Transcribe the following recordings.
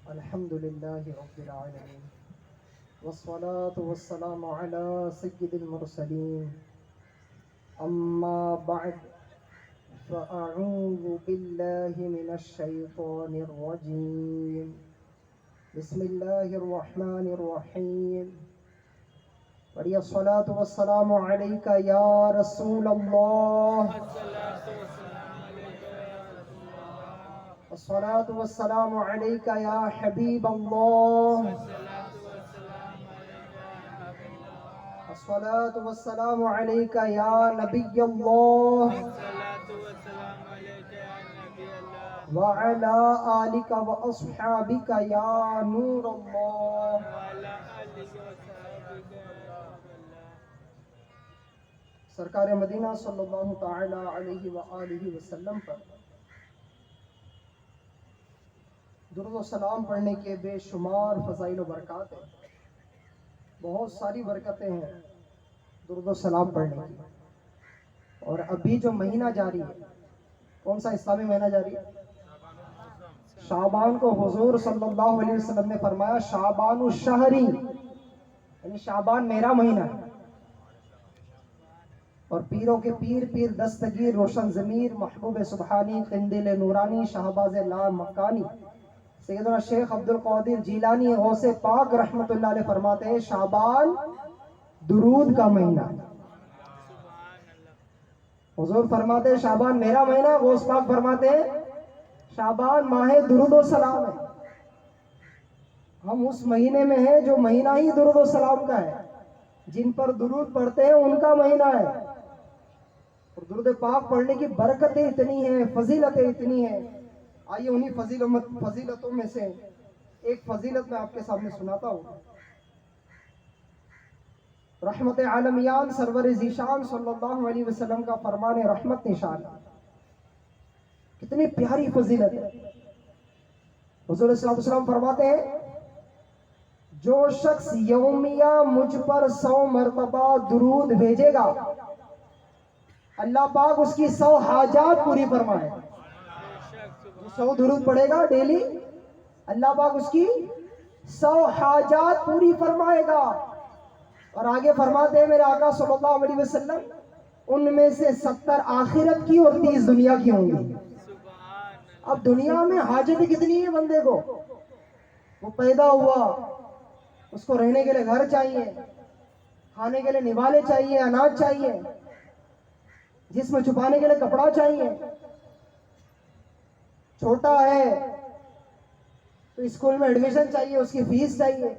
الحمد لله رب العالمين والصلاة والسلام على سيد المرسلين أما بعد فأعوذ بالله من الشيطان الرجيم بسم الله الرحمن الرحيم ولي الصلاة والسلام عليك يا رسول الله الصلاة والسلام عليك يا حبيب الله الصلاة والسلام عليك يا نبي الله وعلى آلك وأصحابك يا نور الله. سرکار مدینہ صلی اللہ تعالی علیہ وآلہ وسلم پر درود و سلام پڑھنے کے بے شمار فضائل و برکات ہیں. بہت ساری برکتیں ہیں درود و سلام پڑھنے کی. اور ابھی جو مہینہ جاری ہے، کون سا اسلامی مہینہ جاری ہے؟ شعبان کو حضور صلی اللہ علیہ وسلم نے فرمایا شعبان الشہری، یعنی شعبان میرا مہینہ ہے. اور پیروں کے پیر پیر دستگیر روشن ضمیر محبوب سبحانی قندیل نورانی شہباز لا مکانی سیدنا شیخ عبد القادر جیلانی غوث پاک رحمت اللہ علیہ فرماتے ہیں شعبان درود کا مہینہ. حضور فرماتے ہیں شعبان میرا مہینہ، غوث پاک فرماتے ہیں شعبان ماہ درود و سلام ہے. ہم اس مہینے میں ہیں جو مہینہ ہی درود و سلام کا ہے. جن پر درود پڑھتے ہیں ان کا مہینہ ہے. اور درود پاک پڑھنے کی برکتیں اتنی ہیں، فضیلتیں اتنی ہیں. آئیے انہی فضیلتوں میں سے ایک فضیلت میں آپ کے سامنے سناتا ہوں. رحمت عالمیان سرور ذیشان صلی اللہ علیہ وسلم کا فرمان رحمت نشان. کتنی پیاری فضیلت ہے. حضور صلی اللہ علیہ وسلم فرماتے ہیں جو شخص یومیہ مجھ پر 100 مرتبہ درود بھیجے گا اللہ پاک اس کی 100 حاجات پوری فرمائے. 100 درود پڑھے گا ڈیلی، اللہ پاک اس کی 100 حاجات پوری فرمائے گا. اور آگے فرماتے ہیں میرے آقا صلی اللہ علیہ وسلم ان میں سے 70 آخرت کی اور 30 دنیا کی ہوں گی. اب دنیا میں حاجت کتنی ہے بندے کو. وہ پیدا ہوا، اس کو رہنے کے لیے گھر چاہیے، کھانے کے لیے نوالے چاہیے، اناج چاہیے، جسم چھپانے کے لیے کپڑا چاہیے. چھوٹا ہے تو اسکول میں ایڈمیشن چاہیے، اس کی فیس چاہیے.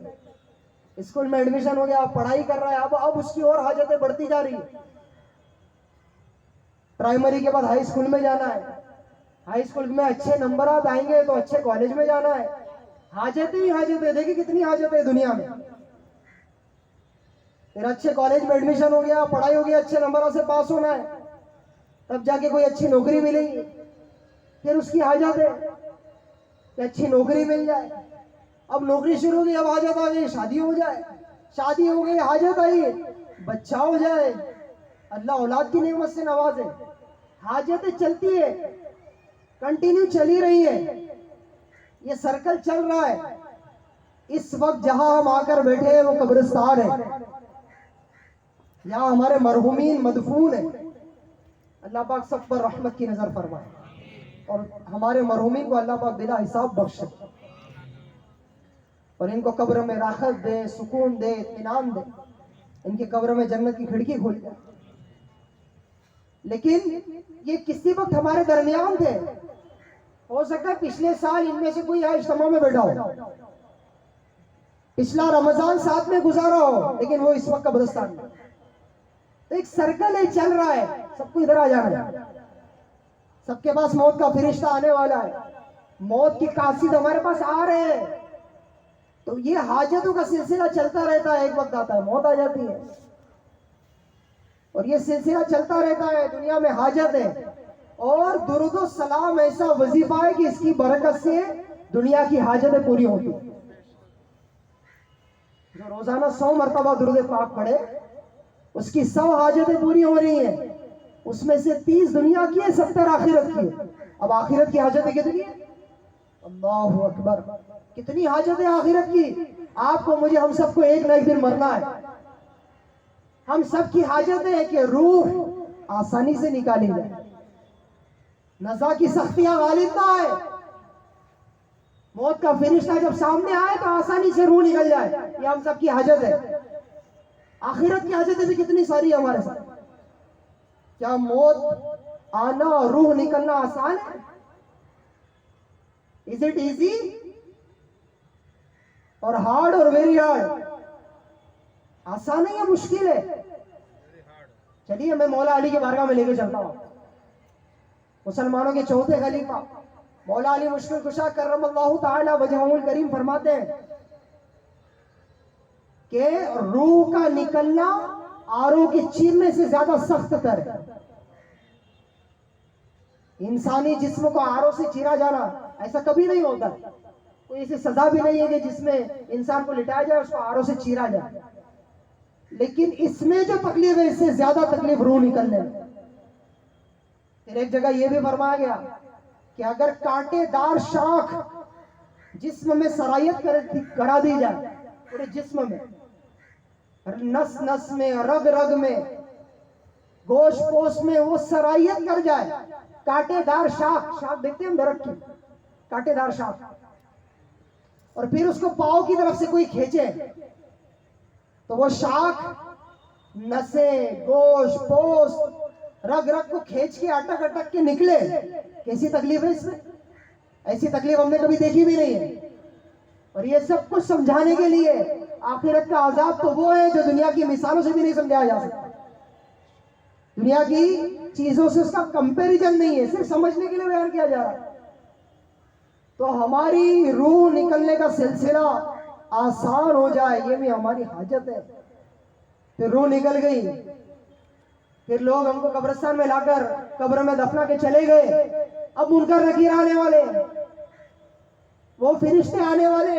اسکول میں ایڈمیشن ہو گیا، اب پڑھائی کر رہا ہے، اب اس کی اور حاجتیں بڑھتی جا رہی ہیں. پرائمری کے بعد ہائی اسکول میں جانا ہے، ہائی اسکول میں اچھے نمبرات آئیں گے تو اچھے کالج میں جانا ہے. حاجتیں ہی حاجتیں. دیکھیں کتنی حاجتیں دنیا میں. پھر اچھے کالج میں ایڈمیشن ہو گیا، پڑھائی ہو گیا، اچھے نمبروں سے پاس ہونا ہے، تب جا کے کوئی اچھی نوکری ملے گی. پھر اس کی حاجت ہے کہ اچھی نوکری مل جائے. اب نوکری شروع ہو گئی، اب حاجت آ گئی شادی ہو جائے. شادی ہو گئی، حاجت آئی بچہ ہو جائے. اللہ اولاد کی نعمت سے نوازے. حاجتیں چلتی ہے، کنٹینیو چلی رہی ہے. یہ سرکل چل رہا ہے. اس وقت جہاں ہم آ کر بیٹھے ہیں وہ قبرستان ہے. یہاں ہمارے مرحومین مدفون ہیں. اللہ پاک سب پر رحمت کی نظر فرمائے اور ہمارے مرحومین کو اللہ پاک بلا حساب بخشے اور ان کو قبر میں راحت دے، سکون دے، اطمینان دے. ان کی قبر میں جنت کی کھڑکی کھول جائے. لیکن یہ کسی وقت ہمارے درمیان تھے. ہو سکتا ہے پچھلے سال ان میں سے کوئی یہاں اجتماع میں بیٹھا ہو، پچھلا رمضان ساتھ میں گزارا ہو، لیکن وہ اس وقت قبرستان میں. تو ایک سرکل ہے، چل رہا ہے. سب کو ادھر آ جانا ہے. سب کے پاس موت کا فرشتہ آنے والا ہے. موت کی قاصد ہمارے پاس آ رہے ہیں. تو یہ حاجتوں کا سلسلہ چلتا رہتا ہے. ایک وقت آتا ہے موت آ جاتی ہے اور یہ سلسلہ چلتا رہتا ہے. دنیا میں حاجت ہے اور درود و سلام ایسا وظیفہ ہے کہ اس کی برکت سے دنیا کی حاجتیں پوری ہوتی ہیں. جو روزانہ 100 مرتبہ درود پاک پڑھے اس کی 100 حاجتیں پوری ہو رہی ہیں. اس میں سے 30 دنیا کی ہے، 70 آخرت کی ہے. اب آخرت کی حاجتیں کتنی ہیں؟ اللہ اکبر. کتنی حاجت ہے آخرت کی. آپ کو مجھے ہم سب کو ایک نہ ایک دن مرنا ہے. ہم سب کی حاجت ہے کہ روح آسانی سے نکالی جائے, نزا کی سختیاں غالب نہ آئے. موت کا فرشتہ جب سامنے آئے تو آسانی سے روح نکل جائے. یہ ہم سب کی حاجت ہے. آخرت کی حاجتیں بھی کتنی ساری ہے ہمارے ساتھ. کیا موت آنا اور روح نکلنا آسان ہے؟ از اٹ ایزی اور ہارڈ اور ویری ہارڈ؟ آسان ہے یا مشکل ہے؟ چلیے میں مولا علی کے بارگاہ میں لے کے چلتا ہوں. مسلمانوں کے چوتھے خلیفہ مولا علی مشکل کشا کرم اللہ تعالی وجہہ الکریم فرماتے ہیں کہ روح کا نکلنا آرو کے چیرنے سے زیادہ سخت تر ہے. انسانی جسم کو آرو سے چیرا جانا ایسا کبھی نہیں ہوتا. کوئی ایسی سزا بھی نہیں ہے کہ جس میں انسان کو لٹایا جائے, اس کو آرو سے چیرا جائے. لیکن اس میں جو تکلیف ہے اس سے زیادہ تکلیف روح نکلنے میں. پھر ایک جگہ یہ بھی فرمایا گیا کہ اگر کانٹے دار شاخ جسم میں سرایت کرا دی جائے, پورے جسم میں, نس نس میں, رگ رگ میں, گوشت پوش میں وہ سرایت کر جائے, کانٹے دار شاخ دیکھتے ہیں درخت کی کانٹے دار شاخ, اور پھر اس کو پاؤں کی طرف سے کوئی کھینچے تو وہ شاخ نسیں, گوشت پوش, رگ رگ کو کھینچ کے اٹک اٹک کے نکلے. کیسی تکلیف ہے اس میں؟ ایسی تکلیف ہم نے کبھی دیکھی بھی نہیں ہے. اور یہ سب کچھ سمجھانے کے لیے آخرت کا عذاب تو وہ ہے جو دنیا کی مثالوں سے بھی نہیں سمجھایا جا سکتا. دنیا کی چیزوں سے اس کا کمپیریزن نہیں ہے, صرف سمجھنے کے لیے بیان کیا جا رہا ہے. تو ہماری روح نکلنے کا سلسلہ آسان ہو جائے یہ بھی ہماری حاجت ہے. پھر روح نکل گئی, پھر لوگ ہم کو قبرستان میں لا کر قبر میں دفنا کے چلے گئے. اب منکر نکیر آنے والے, وہ فرشتے آنے والے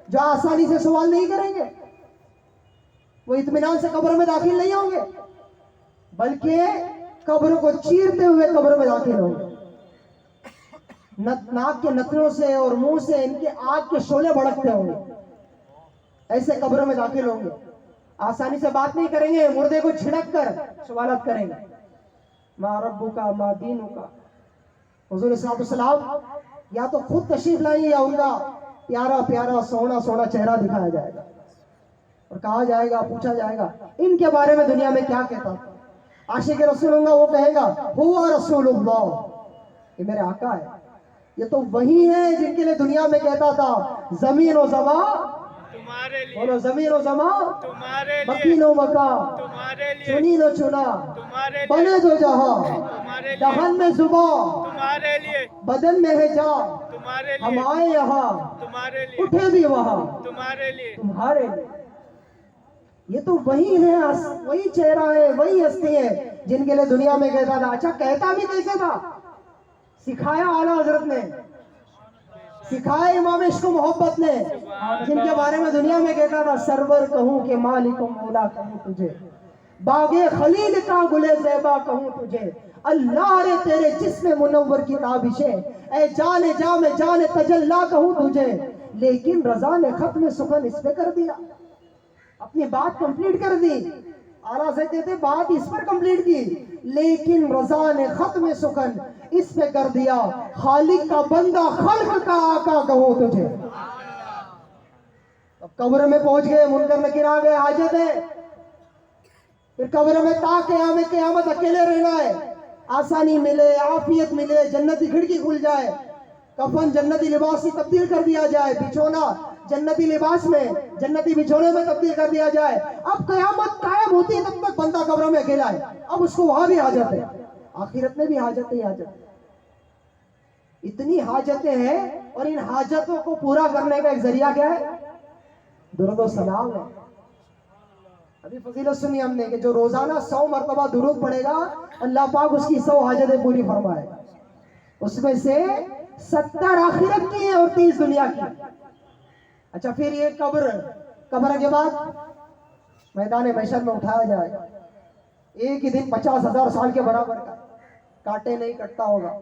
جو آسانی سے سوال نہیں کریں گے, وہ اطمینان سے قبر میں داخل نہیں ہوں گے, بلکہ قبر کو چیرتے ہوئے قبر میں داخل ہوں گے. ناک کے نتنوں سے اور منہ سے ان کے آگ کے شعلے بھڑکتے ہوں گے, ایسے قبر میں داخل ہوں گے. آسانی سے بات نہیں کریں گے, مردے کو جھڑک کر سوالات کریں گے. ما ربک ما دینک. حضور صلی اللہ علیہ وسلم یا تو خود تشریف لائیں یا ان کا پیارا پیارا سونا سونا چہرہ دکھایا جائے گا اور کہا جائے گا, پوچھا جائے گا ان کے بارے میں دنیا میں کیا کہتا تھا. عاشق رسول اللہ وہ کہے گا ہوا رسول اللہ, یہ میرے آقا ہے. یہ تو وہی ہے جن کے لیے دنیا میں کہتا تھا زمین و زمان تمہارے لیے, بولو زمین و زمان, تمہارے لیے, مکین و مکا, تمہارے لیے, چنین و چنا, تمہارے لیے, بنے دو جہاں, تمہارے لیے, دہن میں زبان, تمہارے لیے, بدن میں ہے جان, تمہارے ہم لیے, آئے یہاں تمہارے لیے, اٹھے بھی وہاں تمہارے لیے. تمہارے لیے. یہ تو وہی ہے, وہی چہرہ ہے, وہی ہستی ہے جن کے لیے دنیا میں کہتا تھا. اچھا کہتا بھی کیسے تھا؟ سکھایا اعلیٰ حضرت نے, سکھایا امام عشق و محبت نے, جن کے بارے میں دنیا میں کہتا تھا سرور کہوں کہ مالک و مولا کہوں تجھے, باغ خلیل کا گلے زیبا کہوں تجھے, اللہ رے تیرے جسم منور کی تابشیں, اے جان جام جان تجلا کہوں تجھے. لیکن رضا نے ختم سخن اس پہ کر دیا, اپنی بات کمپلیٹ کر دی. اعلیٰ سے کہتے بات اس پر کمپلیٹ کی, لیکن رضا نے ختم سخن اس پہ کر دیا. خالق کا بندہ خلق کا آقا کہوں تجھے. اب قبر میں پہنچ گئے, منکر نکیر آ گئے, حاجت ہے. پھر قبر میں تا قیامت اکیلے رہنا ہے. آسانی ملے, عافیت ملے, جنتی کھڑکی کھل جائے, کفن جنتی لباس سے تبدیل کر دیا جائے, بچھونا جنتی لباس میں جنتی بچھونے میں تبدیل کر دیا جائے. اب قیامت قائم ہوتی ہے تب تک بندہ قبر میں اکیلا ہے. اب اس کو وہاں بھی حاجت ہے, آخرت میں بھی حاجت ہی حاجت ہے. اتنی حاجتیں ہیں, اور ان حاجتوں کو پورا کرنے کا ایک ذریعہ کیا ہے؟ درود و سلام ہے. ابھی فضیلت سنی ہم نے کہ جو روزانہ 100 مرتبہ درود پڑھے گا اللہ پاک اس کی 100 حاجتیں پوری فرمائے. اس میں سے 70 آخرت کی ہیں اور 30 دنیا کی. اچھا پھر یہ قبر کے بعد میدان محشر میں اٹھایا جائے گا. ایک ہی دن 50,000 سال کے برابر کا, کاٹے نہیں کٹتا ہوگا.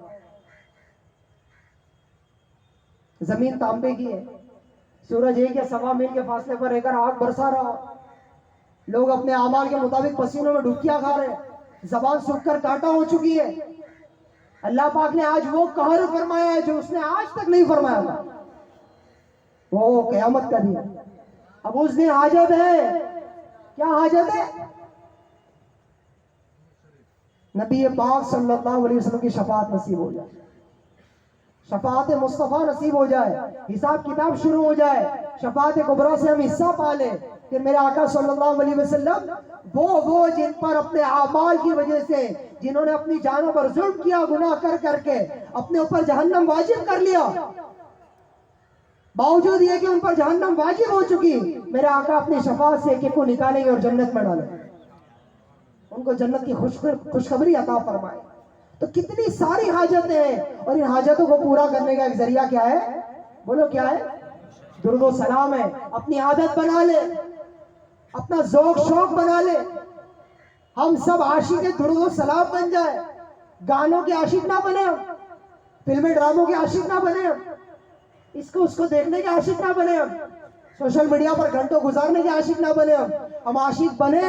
زمین تانبے کی ہے، سورج 1 یا 1.25 میل کے فاصلے پر رہ کر آگ برسا رہا، لوگ اپنے اعمال کے مطابق پسینوں میں ڈبکیاں کھا رہے ہیں، زبان سوکھ کر کانٹا ہو چکی ہے. اللہ پاک نے آج وہ قہر فرمایا ہے جو اس نے آج تک نہیں فرمایا تھا. وہ قیامت کا دن. اب اس دن حاجت ہے. کیا حاجت ہے؟ نبی پاک صلی اللہ علیہ وسلم کی شفاعت نصیب ہو جائے، شفاعت مصطفیٰ نصیب ہو جائے، حساب کتاب شروع ہو جائے، شفاعت کبریٰ سے ہم حصہ پا لیں. پھر میرے آقا صلی اللہ علیہ وسلم وہ جن پر اپنے اعمال کی وجہ سے، جنہوں نے اپنی جانوں پر ظلم کیا گناہ کر کے اپنے اوپر جہنم واجب کر لیا، باوجود یہ کہ ان پر جہنم واجب ہو چکی، میرے آقا اپنی شفاعت سے ایک کو نکالیں گے اور جنت میں ڈالیں گے، ان کو جنت کی خوشخبری عطا فرمائے. تو کتنی ساری حاجتیں ہیں، اور ان حاجتوں کو پورا کرنے کا ایک ذریعہ کیا ہے؟ بولو کیا ہے؟ درود و سلام ہے. اپنی عادت بنا لے، اپنا ذوق شوق بنا لے. ہم سب عاشق درود و سلام بن جائے، گانوں کے عاشق نہ بنے، ہم فلمیں ڈراموں کے عاشق نہ بنے، ہم اس کو دیکھنے کے عاشق نہ بنے، ہم سوشل میڈیا پر گھنٹوں گزارنے کے عاشق نہ بنے. ہم عاشق بنے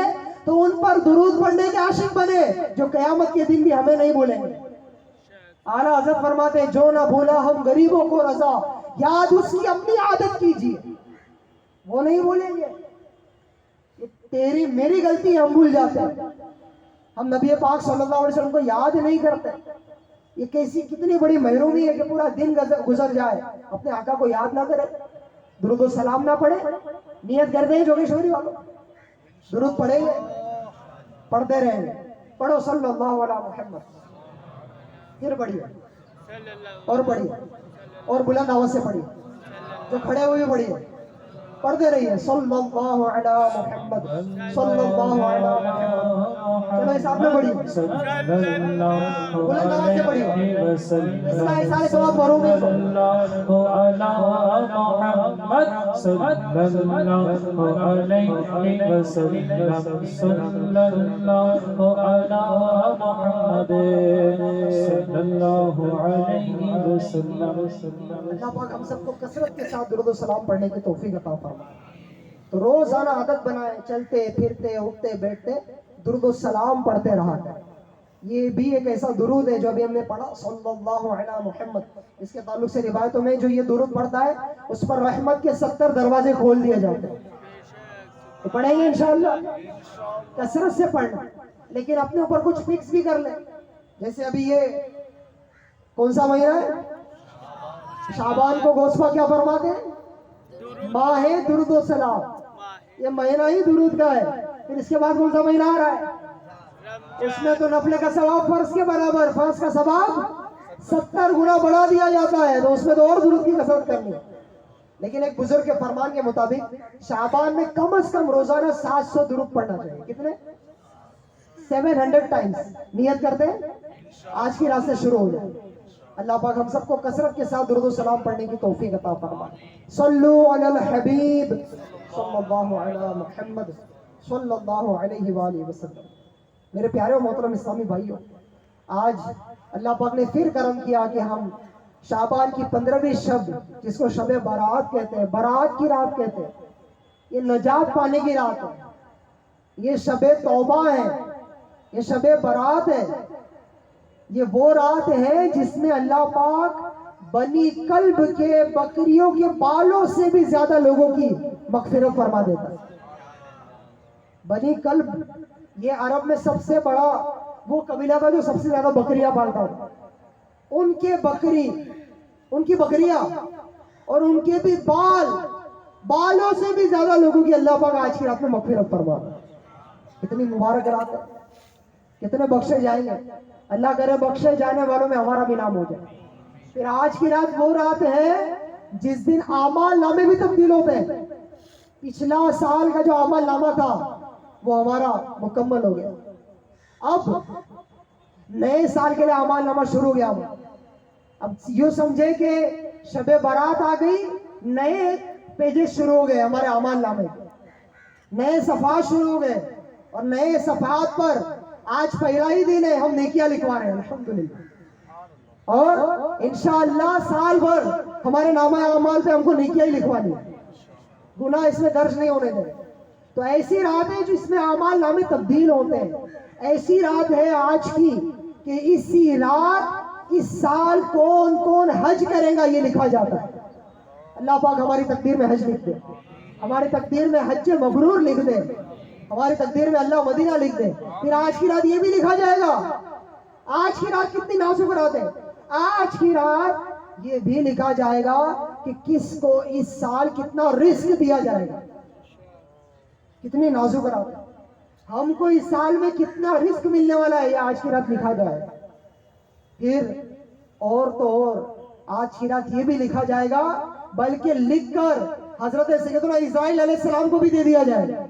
تو ان پر درود پڑھنے کے عاشق بنے جو قیامت کے دن بھی ہمیں نہیں بھولیں گے. اعلیٰ حضرت فرماتے ہیں جو نہ بھولا ہم غریبوں کو رضا، یاد اس کی اپنی عادت کیجیے، وہ نہیں بھولیں گے. تیری میری غلطی ہم بھول جاتے ہیں، ہم نبی پاک صلی اللہ علیہ وسلم کو یاد نہیں کرتے. یہ کتنی بڑی محرومی ہے کہ پورا دن گزر جائے اپنے آقا کو یاد نہ کرے، درود و سلام نہ پڑھے. نیت کرتے ہیں جوگیشوری والوں، درود پڑھیں گے، پڑھتے رہیں گے. پڑھو صلی اللہ علیہ محمد، پھر پڑھیے اور پڑھیے اور بلند آواز سے پڑھیے، جو کھڑے ہوئے پڑھیے، پڑھتے رہیے صلی اللہ علیہ محمد صلی اللہ علیہ محمد. چلو اس آپ میں پڑھیے، بلند آواز سے پڑھیے، اس کا احسان ثواب بھرو گے. اللہ پاک ہم سب کو کثرت کے ساتھ درود و سلام پڑھنے کی توفیق عطا فرمائے. تو روزانہ عادت بنائیں، چلتے پھرتے اٹھتے بیٹھتے درود و سلام پڑھتے رہا کریں. یہ بھی ایک ایسا درود ہے جو ابھی ہم نے پڑھا صلی اللہ علیہ محمد، اس کے تعلق سے روایتوں میں جو یہ درود پڑھتا ہے اس پر رحمت کے 70 دروازے کھول دیے جاتے ہیں. تو پڑھیں گے انشاءاللہ، کثرت سے پڑھنا، لیکن اپنے اوپر کچھ فکس بھی کر لیں. جیسے ابھی یہ کون سا مہینہ ہے؟ شعبان کو گوسپا کیا فرماتے ہیں؟ ماہ درود و سلام. یہ مہینہ ہی درود کا ہے. پھر اس کے بعد کون سا مہینہ آ رہا ہے؟ اس میں تو نفل کا ثواب فرض کے برابر، فرض کا ثواب 70 گنا بڑھا دیا جاتا ہے، تو اس میں تو اور درود کی کثرت کرنی ہے. لیکن ایک بزرگ کے فرمان کے مطابق شعبان میں کم از کم روزانہ 700 درود پڑھنا چاہیے. کتنے؟ 700 ٹائمز. نیت کرتے ہیں آج کی رات سے شروع ہو جائے. اللہ پاک ہم سب کو کثرت کے ساتھ درود و سلام پڑھنے کی توفیق عطا فرمائے. صلو علی الحبیب صلی اللہ علیہ محمد صلی اللہ علیہ وآلہ وسلم. میرے پیارے و محترم اسلامی بھائیوں، آج اللہ پاک نے پھر کرم کیا کہ ہم شعبان کی 15ویں شب، جس کو شب برات کہتے ہیں، برات کی رات کہتے ہیں، یہ نجات پانے کی رات ہے، یہ شب توبہ ہے، یہ شب برات ہے. یہ وہ رات ہے جس میں اللہ پاک بنی کلب کے بکریوں کے بالوں سے بھی زیادہ لوگوں کی مغفرت فرما دیتا ہے. بنی کلب یہ عرب میں سب سے بڑا وہ قبیلہ تھا جو سب سے زیادہ بکریاں پالتا تھا. ان کے بکری، ان کی بکریاں اور ان کے بھی بالوں سے بھی زیادہ لوگوں کی اللہ پاک آج کی رات میں مغفرت فرما. کتنی مبارک رات ہے، کتنے بخشے جائیں گے. اللہ کرے بخشے جانے والوں میں ہمارا بھی نام ہو جائے. پھر آج کی رات وہ رات ہے جس دن اعمال نامے بھی تبدیل ہوتے ہیں. پچھلا سال کا جو اعمال نامہ تھا وہ ہمارا مکمل ہو گیا. اب نئے سال کے لیے اعمال نامہ شروع ہو گیا. اب یوں سمجھے کہ شب برات آ گئی، نئے پیجز شروع ہو گئے ہمارے اعمال نامے، نئے صفحات شروع ہو گئے، اور نئے صفحات پر آج پہلا ہی دن ہے ہم نیکیاں لکھوا رہے ہیں. الحمدللہ اور انشاءاللہ سال بھر ہمارے نامہ اعمال پہ ہم کو نیکیاں ہی لکھوانی، گناہ اس میں درج نہیں ہونے دیں۔ تو ایسی رات ہے جس میں اعمال نامے تبدیل ہوتے ہیں۔ ایسی رات ہے آج کی کہ اسی رات اس سال کون کون حج کرے گا یہ لکھا جاتا ہے۔ اللہ پاک ہماری تقدیر میں حج لکھ دے، ہماری تقدیر میں حج مبرور لکھ دے، ہماری تقدیر میں اللہ مدینہ لکھ دے۔ پھر آج کی رات یہ بھی لکھا جائے گا۔ آج کی رات کتنی نازک رات ہے، آج کی رات یہ بھی لکھا جائے گا کہ کس کو اس سال کتنا رزق دیا جائے گا۔ کتنی نازک رات ہے، ہم کو اس سال میں کتنا رزق ملنے والا ہے، یہ آج کی رات لکھا جائے گا۔ پھر اور تو اور آج کی رات یہ بھی لکھا جائے گا، بلکہ لکھ کر حضرت سیدنا اسرائیل علیہ السلام کو بھی دے دیا جائے گا۔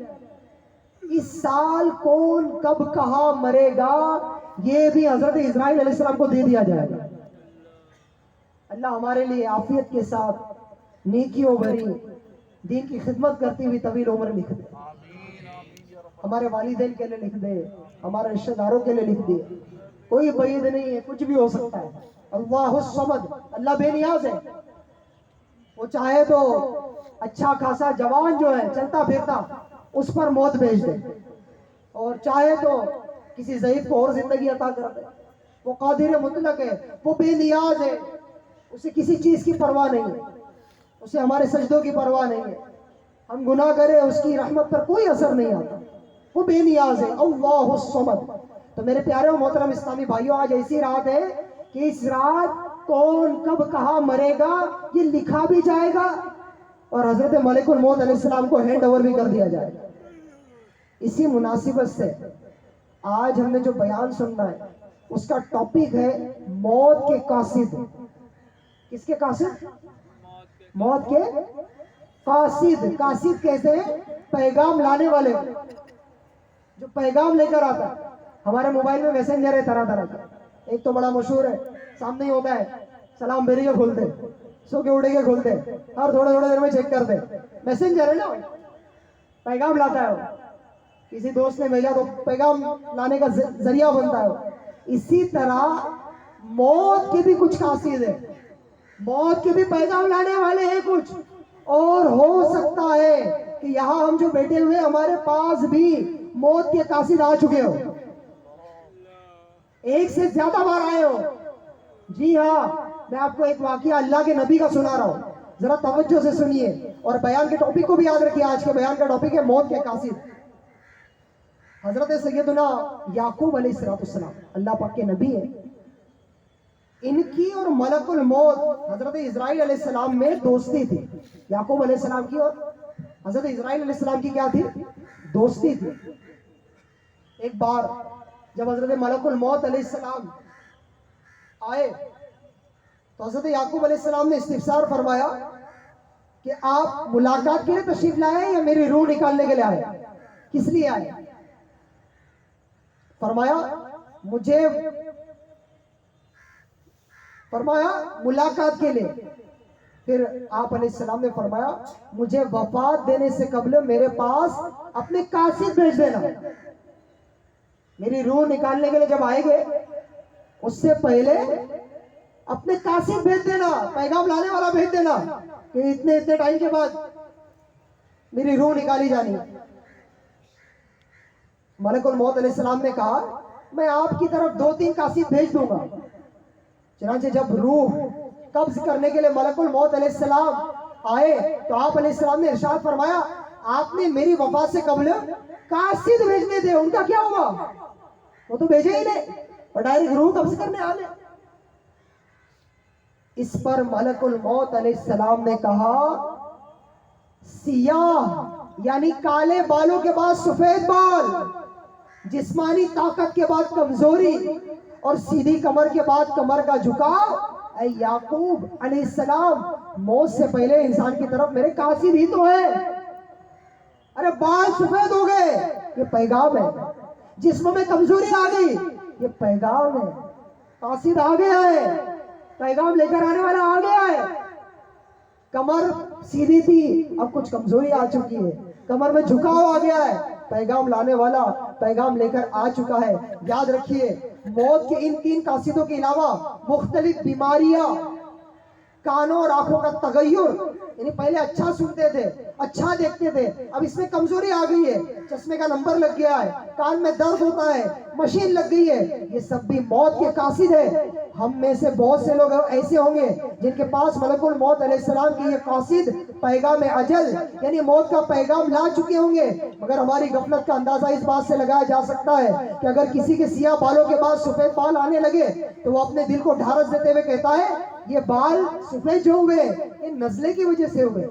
اس سال کون کب کہاں مرے گا یہ بھی حضرت اسرائیل علیہ السلام کو دے دیا جائے گا۔ اللہ ہمارے لیے عافیت کے ساتھ نیکیوں بھری دین کی خدمت کرتی ہوئی طویل عمر لکھ دے، ہمارے والدین کے لیے لکھ دے، ہمارے رشتہ داروں کے لیے لکھ دے۔ کوئی بعید نہیں ہے، کچھ بھی ہو سکتا ہے۔ اللہ الصمد، اللہ بے نیاز ہے، وہ چاہے تو اچھا خاصا جوان جو ہے چلتا پھرتا اس پر موت بھیج دے، اور چاہے تو کسی ضعیف کو اور زندگی عطا کر دے۔ وہ قادر مطلق ہے، وہ بے نیاز ہے، اسے کسی چیز کی پرواہ نہیں ہے، اسے ہمارے سجدوں کی پرواہ نہیں ہے۔ ہم گناہ کریں اس کی رحمت پر کوئی اثر نہیں آتا، وہ بے نیاز ہے۔ اللہ الصمد۔ تو میرے پیارے و محترم اسلامی بھائیوں، آج ایسی رات ہے کہ اس رات کون کب کہاں مرے گا یہ لکھا بھی جائے گا، اور حضرت ملک الموت علیہ السلام کو ہینڈ اوور بھی کر دیا جائے گا۔ اسی مناسبت سے آج ہم نے جو بیان سننا ہے اس کا ٹاپک ہے موت کے قاصد۔ کس کے قاصد؟ موت کے قاصد۔ قاصد کیسے ہیں؟ پیغام لانے والے، جو پیغام لے کر آتا ہے۔ ہمارے موبائل میں میسنجر ہے طرح طرح کا، ایک تو بڑا مشہور ہے، سامنے ہی ہوتا ہے، سلام بھیری کے کھولتے، سو کے اڑے کے کھولتے، ہر تھوڑے تھوڑے دیر میں چیک کرتے۔ میسنجر ہے نا، پیغام لاتا ہے، وہ کسی دوست نے بھیجا تو پیغام لانے کا ذریعہ بنتا ہے۔ اسی طرح موت کے بھی کچھ قاصد ہے، موت کے بھی پیغام لانے والے ہیں کچھ، اور ہو سکتا ہے کہ یہاں ہم جو بیٹھے ہوئے ہمارے پاس بھی موت کے قاصد آ چکے ہو، ایک سے زیادہ بار آئے ہو۔ جی ہاں، میں آپ کو ایک واقعہ اللہ کے نبی کا سنا رہا ہوں، ذرا توجہ سے سنیے، اور بیان کے ٹاپک کو بھی یاد رکھیے۔ آج کے بیان کا ٹاپک ہے موت کے قاصد۔ حضرت سیدنا یعقوب علیہ السلام اللہ پاک کے نبی ہیں، ان کی اور ملک الموت حضرت اسرائیل علیہ السلام میں دوستی تھی۔ یعقوب علیہ السلام کی اور حضرت اسرائیل علیہ السلام کی کیا تھی؟ دوستی تھی۔ ایک بار جب حضرت ملک الموت علیہ السلام آئے تو حضرت یعقوب علیہ السلام نے استفسار فرمایا کہ آپ ملاقات کے لیے تشریف لائے یا میری روح نکالنے کے لیے آئے؟ کس لیے آئے؟ فرمایا ملاقات کے لیے۔ پھر آپ علیہ السلام نے فرمایا مجھے وفات دینے سے قبل میرے پاس اپنے قاصد بھیج دینا، میری روح نکالنے کے لیے جب آئے گے اس سے پہلے اپنے قاصد بھیج دینا، پیغام لانے والا بھیج دینا کہ اتنے ٹائم کے بعد میری روح نکالی جانی ہے۔ ملک الموت علیہ السلام نے کہا میں آپ کی طرف 2-3 قاصد بھیج دوں گا۔ چنانچہ جب روح قبض کرنے کے لیے ملک الموت علیہ السلام آئے تو آپ علیہ السلام نے ارشاد فرمایا آپ نے میری وفات سے قبل قاصد بھیجنے تھے، ان کا کیا ہوا؟ وہ تو بھیجے ہی نہیں، اور ڈائریکٹ روح قبض کرنے آ گئے۔ اس پر ملک الموت علیہ السلام نے کہا سیاہ یعنی کالے بالوں کے بعد سفید بال، جسمانی طاقت کے بعد کمزوری، اور سیدھی کمر کے بعد کمر کا جھکاؤ، اے یعقوب علیہ السلام موت سے پہلے انسان کی طرف میرے قاصد ہی تو ہے۔ ارے بال سفید ہو گئے، یہ پیغام ہے۔ جسم میں کمزوری آ گئی، یہ پیغام ہے۔ قاصد آ گیا ہے، پیغام لے کر آنے والا آ گیا ہے۔ کمر سیدھی تھی، اب کچھ کمزوری آ چکی ہے، کمر میں جھکاؤ آ گیا ہے، پیغام لانے والا پیغام لے کر آ چکا ہے. یاد رکھیے موت کے ان 3 قاصدوں کے علاوہ مختلف بیماریاں، کانوں اور آنکھوں کا تغیر، یعنی پہلے اچھا سنتے تھے، اچھا دیکھتے تھے، اب اس میں کمزوری آ گئی ہے، چشمے کا نمبر لگ گیا ہے، کان میں درد ہوتا ہے، مشین لگ گئی ہے، یہ سب بھی موت کے قاصد ہے. ہم میں سے بہت سے لوگ ایسے ہوں گے جن کے پاس ملک الموت علیہ السلام کی یہ قاصد پیغام اجل یعنی موت کا پیغام لا چکے ہوں گے، مگر ہماری غفلت کا اندازہ اس بات سے لگایا جا سکتا ہے کہ اگر کسی کے سیاہ بالوں کے بعد سفید بال آنے لگے تو وہ اپنے دل کو ڈھارس دیتے ہوئے کہتا ہے یہ بال سفید جو ہوئے یہ نزلے کی وجہ سے ہوئے،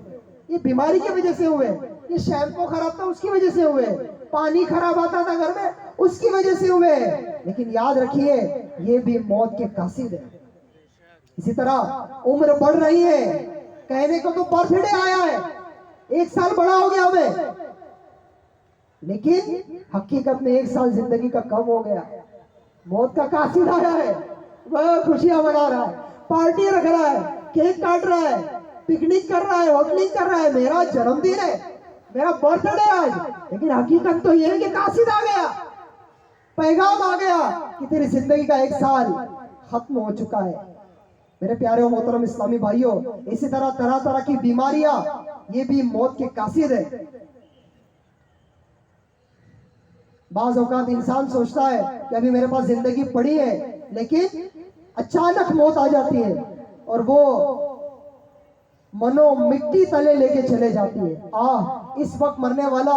یہ بیماری کی وجہ سے ہوئے، یہ شیمپو خراب تھا اس کی وجہ سے ہوئے، پانی خراب آتا تھا گھر میں اس کی وجہ سے ہوئے. لیکن یاد رکھیے یہ بھی موت کے قاصد ہے. اسی طرح عمر بڑھ رہی ہے، کہنے کو تو برتھ ڈے آیا ہے، 1 سال بڑا ہو گیا ہمیں، لیکن حقیقت میں 1 سال زندگی کا کم ہو گیا. موت کا قاصد آیا ہے، وہ خوشیاں منا رہا ہے، پارٹی رکھ رہا ہے، کیک کاٹ رہا ہے، پکنک کر رہا ہے، ہوٹلنگ کر رہا ہے، میرا جنم دن ہے، میرا برتھ ڈے آج. لیکن حقیقت تو یہ ہے کہ قاصد آ گیا، پیغام آ گیا کہ تیری زندگی کا 1 سال ختم ہو چکا ہے. میرے پیارے و محترم اسلامی بھائیوں، اسی طرح طرح طرح کی بیماریاں یہ بھی موت کے قاصد ہے. بعض اوقات انسان سوچتا ہے کہ ابھی میرے پاس زندگی پڑی ہے، لیکن اچانک موت آ جاتی ہے اور وہ منو مٹی تلے لے کے چلے جاتی ہے. اس وقت مرنے والا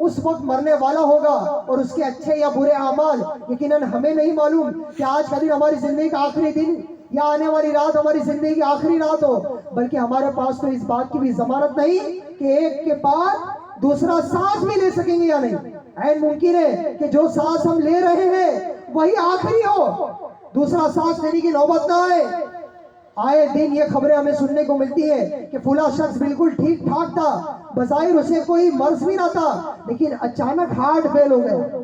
اس وقت مرنے والا ہوگا اور اس کے اچھے یا برے اعمال یقیناً ہمیں نہیں معلوم کہ آج کا دن ہماری زندگی کا آخری دن یا آنے والی رات ہماری زندگی کی آخری رات ہو، بلکہ ہمارے پاس تو اس بات کی بھی ضمانت نہیں کہ ایک کے بعد دوسرا سانس بھی لے سکیں گے یا نہیں. عین ممکن ہے کہ جو سانس ہم لے رہے ہیں وہی آخری ہو، دوسرا سانس لینے کی نوبت نہ آئے. آئے دن یہ خبریں ہمیں سننے کو ملتی ہیں کہ فلاں شخص بالکل ٹھیک ٹھاک تھا، بظاہر اسے کوئی مرض بھی نہ تھا، لیکن اچانک ہارٹ فیل ہو گیا،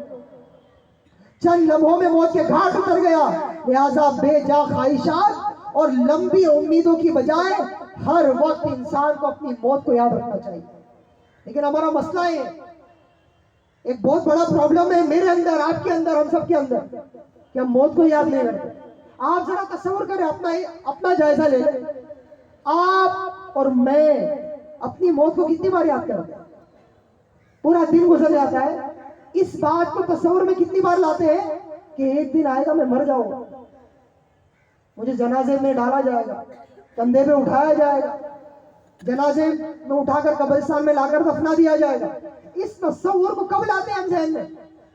چند لمحوں میں موت کے گھاٹ اتر گیا. لہذا بے جا خواہشات اور لمبی امیدوں کی بجائے ہر وقت انسان کو اپنی موت کو یاد رکھنا چاہیے. لیکن ہمارا مسئلہ ہے، ایک بہت بڑا پرابلم ہے میرے اندر، آپ کے اندر، ہم سب کے اندر، کہ ہم موت کو یاد نہیں رکھتے. آپ ذرا تصور کریں، اپنا جائزہ لے لیں، آپ اور میں اپنی موت کو کتنی بار یاد کرتے ہیں؟ پورا دن گزر جاتا ہے، اس بات کو تصور میں کتنی بار لاتے ہیں کہ ایک دن آئے گا میں مر جاؤں گا، مجھے جنازے میں ڈالا جائے گا، کندھے پہ اٹھایا جائے گا، جنازے میں اٹھا کر قبرستان میں لا کر دفنا دیا جائے گا. اس تصور کو کب لاتے ہیں ہم ذہن میں؟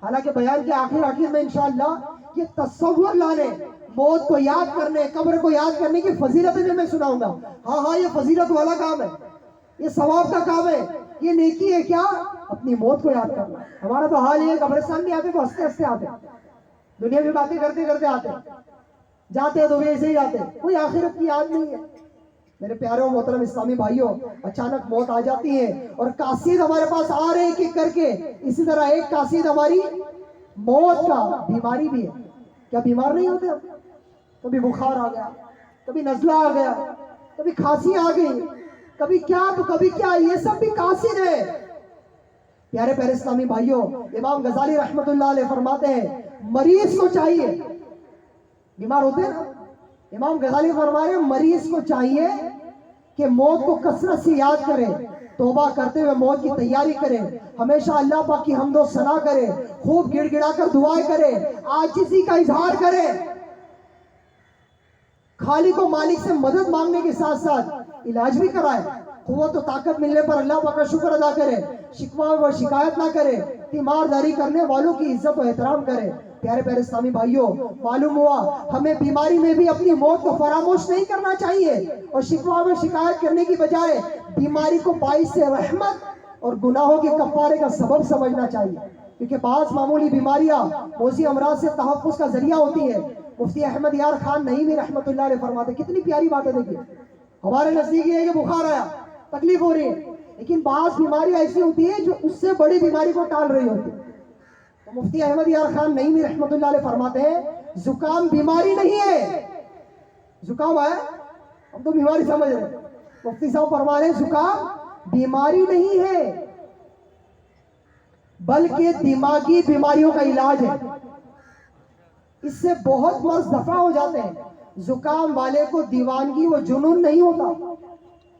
حالانکہ بیان کے آخر میں انشاءاللہ یہ تصور لانے، موت کو یاد کرنے، قبر کو یاد کرنے کی فضیلتیں بھی میں سناؤں گا. ہاں یہ فضیلت والا کام ہے، یہ ثواب کا کام ہے، یہ نیکی ہے. کیا؟ اپنی موت کو یاد کرنا. ہمارا تو حال یہ ہے، قبرستان میں آتے تو ہنستے ہنستے آتے، دنیا میں باتیں کرتے کرتے آتے، جاتے تو بھی ایسے ہی جاتے، کوئی آخرت کی یاد نہیں ہے. میرے پیارے و محترم اسلامی بھائیوں، اچانک موت آ جاتی ہے اور قاصد ہمارے پاس آ رہے ایک ایک کر کے. اسی طرح ایک قاصد ہماری موت کا بیماری بھی ہے. کیا بیمار نہیں ہوتے ہم؟ کبھی بخار آ گیا، کبھی نزلہ آ گیا، کبھی کھانسی آ گئی، کبھی کیا تو کبھی کیا، یہ سب بھی قاصد ہے. پیارے پیارے اسلامی بھائیوں، امام غزالی رحمت اللہ علیہ فرماتے ہیں مریض کو چاہیے، بیمار ہوتے ہیں نا، امام غزالی فرما رہے ہیں مریض کو چاہیے کہ موت کو کثرت سے یاد کرے، توبہ کرتے ہوئے موت کی تیاری کرے، ہمیشہ اللہ پاک کی حمد و ثنا کرے، خوب گڑ گڑا کر دعائیں کرے، عاجزی کا اظہار کرے، خالق و مالک سے مدد مانگنے کے ساتھ ساتھ علاج بھی کرائے، قوت و طاقت ملنے پر اللہ پاک کا شکر ادا کرے، شکوہ و شکایت نہ کرے، تیمارداری کرنے والوں کی عزت و احترام کرے. پیارے پیارے اسلامی بھائیوں، معلوم ہوا ہمیں بیماری میں بھی اپنی موت کو فراموش نہیں کرنا چاہیے اور شکوہ و شکایت کرنے کی بجائے بیماری کو باعث رحمت اور گناہوں کے کفارے کا سبب سمجھنا چاہیے. کیونکہ بعض معمولی بیماریاں موذی امراض سے تحفظ کا ذریعہ ہوتی ہیں. مفتی احمد یار خان نعیمی رحمت اللہ علیہ فرماتے، کتنی پیاری بات ہے. دیکھیے ہمارے نزدیک یہ ہے کہ بخار آیا، تکلیف ہو رہی ہے، لیکن بعض بیماریاں ایسی ہوتی ہیں جو اس سے بڑی بیماری کو ٹال رہی ہوتی ہے. تو مفتی احمد یار خان نعیمی رحمت اللہ علیہ فرماتے ہیں زکام بیماری نہیں ہے. زکام ہے ہم تو بیماری سمجھ رہے ہیں، مفتی صاحب فرما رہے ہیں زکام بیماری نہیں ہے، بلکہ دماغی بیماریوں کا علاج ہے. اس سے بہت مرض دفع ہو جاتے ہیں. زکام والے کو دیوانگی و جنون نہیں ہوتا.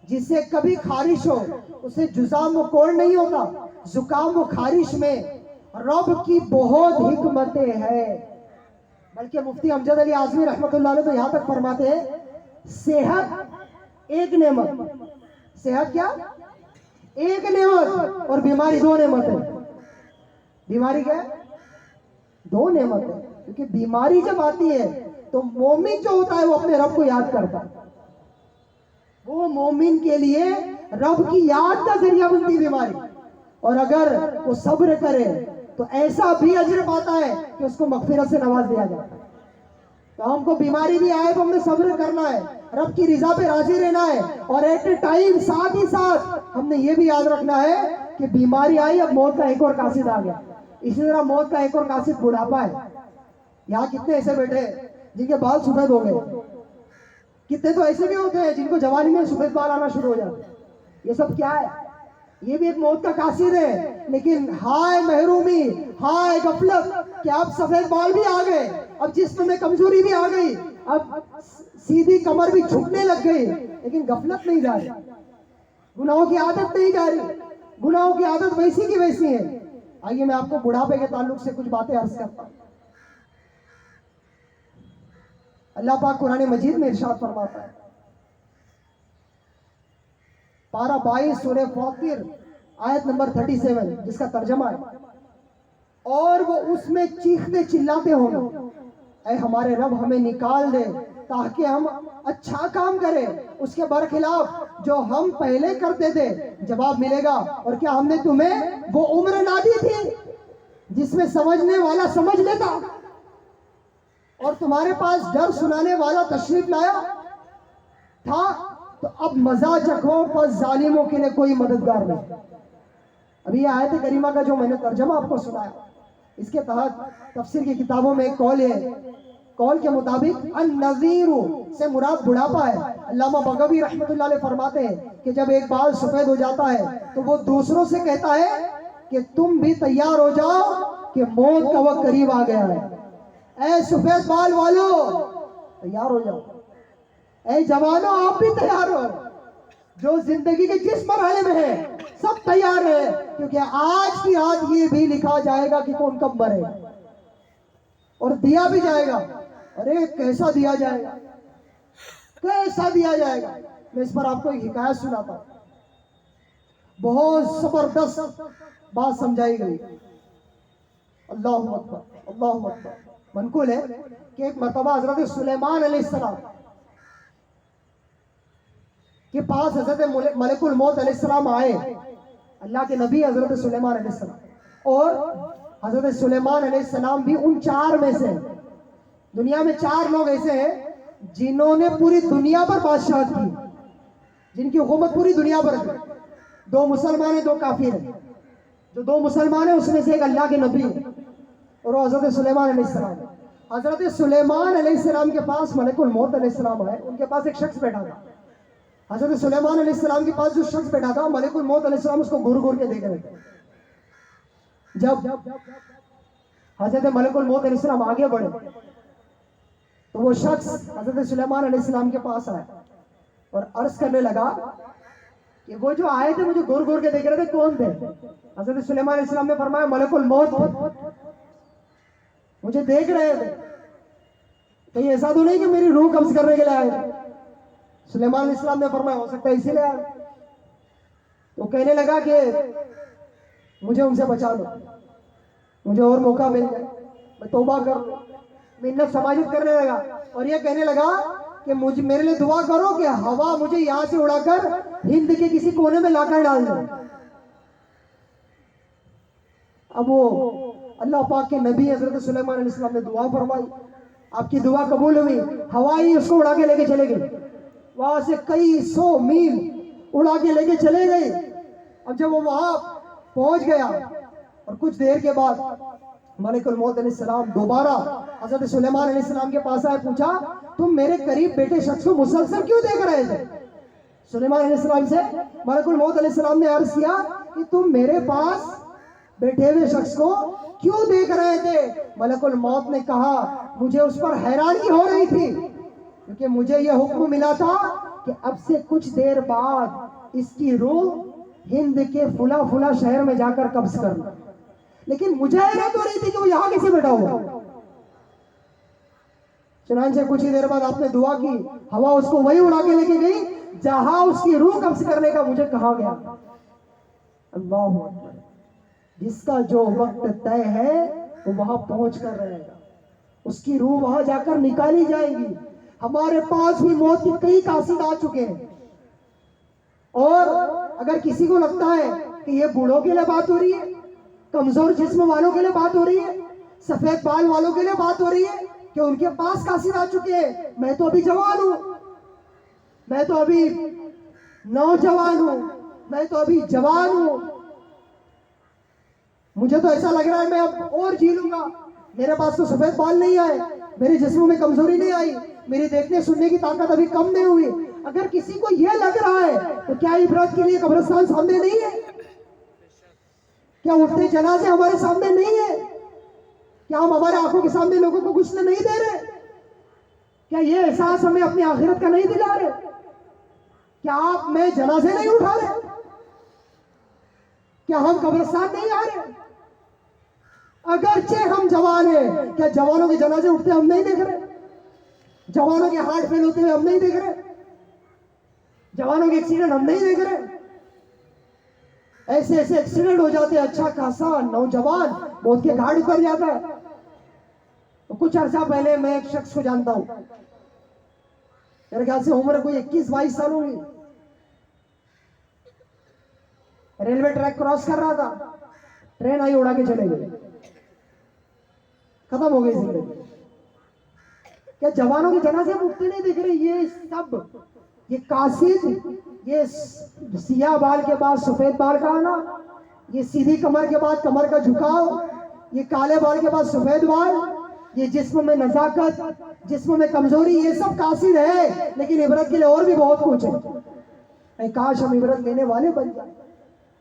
جس سے کبھی خارش ہو اسے جزام و کوڑ نہیں ہوتا. زکام و خارش میں رب کی بہت حکمتیں ہیں. بلکہ مفتی امجد علی اعظمی رحمۃ اللہ علیہ تو یہاں تک فرماتے ہیں صحت ایک نعمت. صحت کیا؟ ایک نعمت. اور بیماری دو نعمت ہے. بیماری کیا ہے؟ دو نعمت ہے. کیونکہ بیماری جب آتی ہے تو مومن جو ہوتا ہے وہ اپنے رب کو یاد کرتا ہے. وہ مومن کے لیے رب کی یاد کا ذریعہ بنتی بیماری. اور اگر وہ صبر کرے تو ایسا بھی اجر پاتا ہے کہ اس کو مغفرت سے نواز دیا جاتا ہے. تو ہم کو بیماری بھی آئے تو ہم نے صبر کرنا ہے, رب کی رضا پہ راضی رہنا ہے. اور ایٹ اے ٹائم ساتھ ہی ساتھ ہم نے یہ بھی یاد رکھنا ہے کہ بیماری آئی, اب موت کا ایک اور قاصد آ گیا. اسی طرح موت کا ایک اور قاصد بڑھاپا ہے. یہاں کتنے ایسے بیٹھے جن کے بال سفید ہو گئے, کتنے تو ایسے بھی ہوتے ہیں جن کو جوانی میں سفید بال آنا شروع ہو جاتے ہیں. یہ سب کیا ہے؟ یہ بھی ایک موت کا قاصد ہے. لیکن ہائے محرومی, ہائے غفلت کہ اب سفید بال بھی آ گئے, اب جسم میں کمزوری بھی آ گئی, اب سیدھی کمر بھی جھکنے لگ گئی. لیکن غفلت نہیں جا رہی, گناہوں کی عادت نہیں جا رہی, گناہوں کی عادت ویسی کی ویسی ہے. آئیے میں آپ کو بڑھاپے کے تعلق سے کچھ باتیں عرض کرتا ہوں. اللہ پاک قرآن مجید میں ارشاد فرماتا ہے, پارہ 22 سورہ فاطر آیت نمبر 37, جس کا ترجمہ ہے, اور وہ اس میں چیختے چلاتے ہوں گے اے ہمارے رب ہمیں نکال دے تاکہ ہم اچھا کام کریں, اس کے برخلاف جو ہم پہلے کرتے تھے. جواب ملے گا, اور کیا ہم نے تمہیں وہ عمر نہ دی تھی جس میں سمجھنے والا سمجھ لیتا, اور تمہارے پاس ڈر سنانے والا تشریف لایا تھا؟ تو اب مزہ چکھو, پس ظالموں کے لیے کوئی مددگار نہیں. ابھی یہ آیت کریمہ کا جو میں نے ترجمہ آپ کو سنایا, اس کے تحت تفسیر کی کتابوں میں ایک قول ہے. قول کے مطابق النذیر سے مراد بڑھاپا ہے. علامہ بغوی رحمۃ اللہ علیہ فرماتے ہیں کہ جب ایک بال سفید ہو جاتا ہے تو وہ دوسروں سے کہتا ہے کہ تم بھی تیار ہو جاؤ کہ موت کا وقت قریب آ گیا ہے. اے سفید بال والو تیار ہو جاؤ, اے جوانوں آپ بھی تیار ہو. جو زندگی کے جس مرحلے میں ہے سب تیار ہے, کیونکہ آج کی رات یہ بھی لکھا جائے گا کہ کون کب مرے, اور دیا بھی جائے گا. ارے کیسا دیا جائے گا, کیسا دیا جائے گا. میں اس پر آپ کو ایک حکایت سناتا ہوں, بہت زبردست بات سمجھائی گئی. اللہ اکبر, اللہ اکبر. منقول ہے کہ ایک مرتبہ حضرت سلیمان علیہ السلام کے پاس حضرت ملک الموت علیہ السلام آئے, اللہ کے نبی حضرت سلیمان علیہ السلام. اور حضرت سلیمان علیہ السلام بھی ان 4 میں سے. دنیا میں 4 لوگ ایسے ہیں جنہوں نے پوری دنیا پر بادشاہت کی, جن کی حکومت پوری دنیا پر ہے. 2 مسلمان ہیں, 2 کافر ہیں. جو 2 مسلمان ہیں اس میں سے ایک اللہ کے نبی ہے, اور وہ حضرت سلیمان علیہ السلام. حضرت سلیمان علیہ السلام کے پاس ملک الموت علیہ السلام آئے. ان کے پاس ایک شخص بیٹھا تھا. حضرت سلیمان علیہ السلام کے پاس جو شخص بیٹھا تھا, ملک الموت علیہ السلام اس کو گھور گھور کے دیکھ رہے تھے. جب حضرت ملک الموت علیہ السلام آگے بڑھے تو وہ شخص حضرت سلیمان علیہ السلام کے پاس آیا اور عرض کرنے لگا کہ وہ جو آئے تھے مجھے گھور گھور کے دیکھ رہے تھے, کون تھے؟ حضرت سلیمان علیہ السلام نے فرمایا ملک الموت مجھے دیکھ رہے تھے, کہیں ایسا تو نہیں کہ میری روح قبض کرنے کے لیے آئے تھے؟ سلیمان علیہ السلام نے فرمایا ہو سکتا ہے اسی لیے آئے. تو کہنے لگا کہ مجھے ان سے بچا لو, مجھے اور موقع مل جائے, میں توبہ کر لوں. منت سماجت کرنے لگا اور یہ کہنے لگا کہ مجھے میرے لیے دعا کرو کہ ہوا مجھے یہاں سے اڑا کر ہند کے کسی کونے میں لا کر ڈال دے. اب وہ اللہ پاک کے نبی حضرت سلیمان علیہ السلام نے دعا فرمائی, آپ کی دعا قبول ہوئی, ہوا ہی اس کو اڑا کے لے کے چلے گئی. وہاں سے کئی 100 میل اڑا کے لے کے چلے گئے. اب جب وہ وہاں پہنچ گیا اور کچھ دیر کے بعد ملک الموت علیہ السلام دوبارہ حضرت سلیمان علیہ السلام کے پاس آئے, پوچھا تم میرے قریب بیٹے شخص کو مسلسل کیوں دیکھ رہے تھے؟ سلیمان علیہ السلام سے ملک الموت علیہ السلام نے عرض کیا کہ تم میرے پاس بیٹھے ہوئے شخص کو کیوں دیکھ رہے تھے؟ ملک الموت نے کہا مجھے اس پر حیرانی ہو رہی تھی، کیونکہ مجھے یہ حکم ملا تھا کہ اب سے کچھ دیر بعد اس کی روح ہند کے فلاں فلاں شہر میں جا کر قبض کرنا، لیکن مجھے حیرت ہو رہی تھی کہ وہ یہاں کیسے بیٹھا ہوا۔ چنانچہ کچھ ہی دیر بعد آپ نے دعا کی، ہوا اس کو وہی اڑا کے لے کے گئی جہاں اس کی روح قبض کرنے کا مجھے کہا گیا۔ اللہ اکبر، جس کا جو وقت طے ہے وہ وہاں پہنچ کر رہے گا، اس کی روح وہاں جا کر نکالی جائے گی۔ ہمارے پاس بھی موت کے کئی قاصد آ چکے ہیں، اور اگر کسی کو لگتا ہے کہ یہ بوڑھوں کے لیے بات ہو رہی ہے، کمزور جسم والوں کے لیے بات ہو رہی ہے، سفید بال والوں کے لیے بات ہو رہی ہے کہ ان کے پاس قاصد آ چکے ہیں، میں تو ابھی جوان ہوں، میں تو ابھی نوجوان ہوں، میں تو ابھی جوان ہوں، مجھے تو ایسا لگ رہا ہے میں اب اور جی لوں گا، میرے پاس تو سفید بال نہیں آئے، میرے جسم میں کمزوری نہیں آئی، میری دیکھنے سننے کی طاقت ابھی کم نہیں ہوئی۔ اگر کسی کو یہ لگ رہا ہے تو کیا عبرت کے لیے قبرستان سامنے نہیں ہے؟ کیا اٹھتے جنازے ہمارے سامنے نہیں ہے؟ کیا ہم ہمارے آنکھوں کے سامنے لوگوں کو غسل نہیں دے رہے؟ کیا یہ احساس ہمیں اپنی آخرت کا نہیں دلا رہے؟ کیا آپ میں جنازے نہیں اٹھا رہے؟ کیا ہم قبرستان نہیں آ رہے؟ اگرچہ ہم جوان ہیں، کیا جوانوں کے جنازے اٹھتے ہم نہیں دیکھ رہے؟ جوانوں کے ہارٹ فیل ہوتے ہوئے ہم نہیں دیکھ رہے؟ جوانوں کے ایکسیڈنٹ ہم نہیں دیکھ رہے؟ ایسے ایسے ایکسیڈنٹ ہو جاتے ہیں، اچھا خاصا نوجوان موت کے گھاٹ اتر جاتا ہے۔ تو کچھ عرصہ پہلے میں ایک شخص کو جانتا ہوں، میرے خیال سے عمر کوئی 21-22 سال ہوگی، ریلوے ٹریک کراس کر رہا تھا، ٹرین آئی اڑا کے چلے گئے، ختم ہو گئی زندگی۔ کیا جوانوں کے جنازے ہم اٹھتے نہیں دیکھ رہے؟ یہ سب، یہ قاصد، یہ سیاہ بال کے بعد سفید بال کا آنا، یہ سیدھی کمر کے بعد کمر کا جھکاؤ، یہ کالے بال کے بعد سفید بال، یہ جسم میں نزاکت، جسم میں کمزوری، یہ سب قاصد ہے، لیکن عبرت کے لیے اور بھی بہت کچھ ہے۔ کاش ہم عبرت لینے والے بن جائیں۔